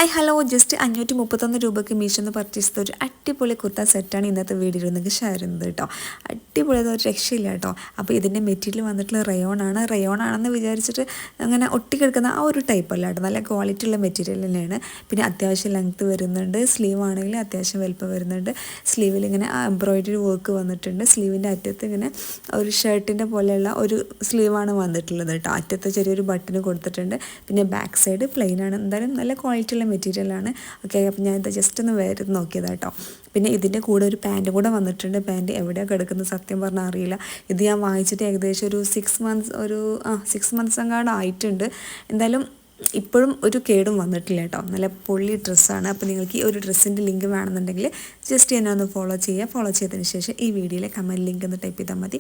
Hi hello just 531 രൂപയ്ക്ക് മീഷോന്ന് purchase ചെയ്ത ഒരു അടിപൊളി കുർത്ത സെറ്റാണ് ഇന്നത്തെ വീഡിയോയിൽ നിങ്ങൾക്ക് ഷെയർ ചെയ്യുന്നത് കേട്ടോ. അടിപൊളി ഒരു രക്ഷയില്ല കേട്ടോ. അപ്പോൾ ഇതിൻ്റെ മെറ്റീരിയൽ വന്നിട്ടുള്ള റയോൺ ആണെന്ന് വിചാരിച്ചിട്ട് അങ്ങനെ ഒട്ടിക്കെടുക്കുന്ന ആ ഒരു ടൈപ്പ് അല്ല കേട്ടോ. നല്ല ക്വാളിറ്റി ഉള്ള മെറ്റീരിയൽ തന്നെയാണ്. പിന്നെ അത്യാവശ്യം ലെങ്ത്ത് വരുന്നുണ്ട്. സ്ലീവ് ആണെങ്കിൽ അത്യാവശ്യം വലുപ്പം വരുന്നുണ്ട്. സ്ലീവിൽ ഇങ്ങനെ എംബ്രോയിഡറി വർക്ക് വന്നിട്ടുണ്ട്. സ്ലീവിൻ്റെ അറ്റത്ത് ഇങ്ങനെ ഒരു ഷർട്ടിൻ്റെ പോലെയുള്ള ഒരു സ്ലീവാണ് വന്നിട്ടുള്ളത് കേട്ടോ. അറ്റത്ത് ചെറിയൊരു ബട്ടൺ കൊടുത്തിട്ടുണ്ട്. പിന്നെ ബാക്ക് സൈഡ് പ്ലെയിൻ ആണ്. എന്തായാലും നല്ല ക്വാളിറ്റി മെറ്റീരിയലാണ്. ഓക്കെ, അപ്പോൾ ഞാൻ ഇത് ജസ്റ്റ് ഒന്ന് വേറെ നോക്കിയതാണ് കേട്ടോ. പിന്നെ ഇതിൻ്റെ കൂടെ ഒരു പാൻറ്റ് കൂടെ വന്നിട്ടുണ്ട്. പാൻറ്റ് എവിടെയാണ് കിടക്കുന്നത് സത്യം പറഞ്ഞാൽ അറിയില്ല. ഇത് ഞാൻ വാങ്ങിച്ചിട്ട് ഏകദേശം ഒരു 6 മന്ത്സ് എങ്ങാണ്ട് ആയിട്ടുണ്ട്. എന്തായാലും ഇപ്പോഴും ഒരു കേടും വന്നിട്ടില്ല കേട്ടോ. നല്ല പൊള്ളി ഡ്രസ്സാണ്. അപ്പോൾ നിങ്ങൾക്ക് ഈ ഒരു ഡ്രസ്സിൻ്റെ ലിങ്ക് വേണമെന്നുണ്ടെങ്കിൽ ജസ്റ്റ് എന്നെ ഒന്ന് ഫോളോ ചെയ്തതിന് ശേഷം ഈ വീഡിയോയിലെ കമൻറ്റ് ലിങ്ക് ഒന്ന് ടൈപ്പ് ചെയ്താൽ മതി.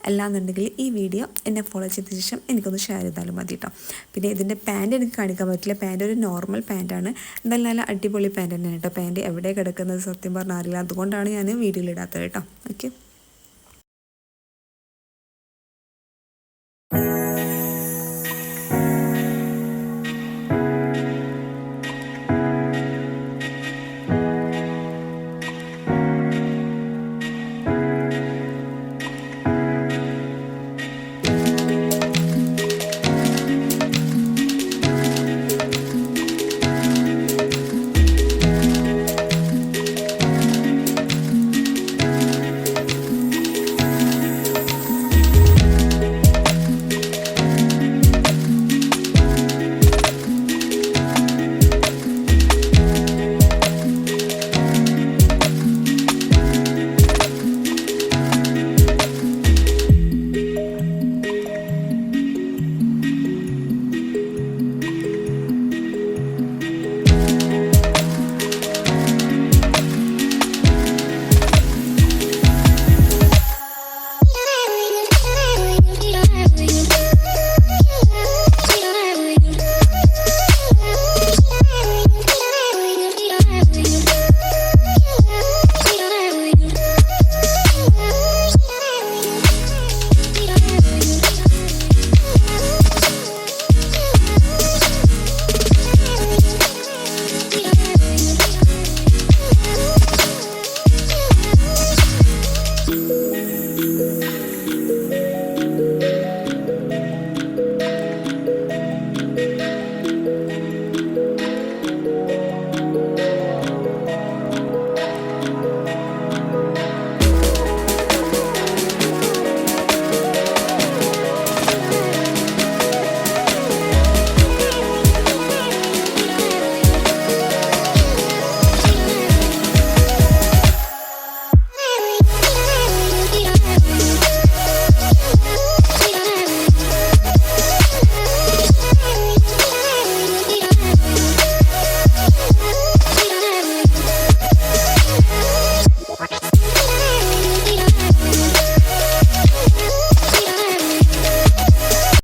അല്ലാന്നുണ്ടെങ്കിൽ ഈ വീഡിയോ എന്നെ ഫോളോ ചെയ്തതിന് ശേഷം എനിക്കൊന്ന് ഷെയർ ചെയ്താലും മതി കേട്ടോ. പിന്നെ ഇതിൻ്റെ പാൻറ്റ് എനിക്ക് കാണിക്കാൻ പറ്റില്ല. പാൻറ്റ് ഒരു നോർമൽ പാൻറ്റാണ്. എന്തായാലും നല്ല അടിപൊളി പാൻറ്റ് തന്നെയാണ് കേട്ടോ. പാൻറ്റ് എവിടെ കിടക്കുന്നത് സത്യം പറഞ്ഞാൽ അറിയില്ല. അതുകൊണ്ടാണ് ഞാൻ വീഡിയോയിൽ ഇടാത്തത് കേട്ടോ. ഓക്കെ.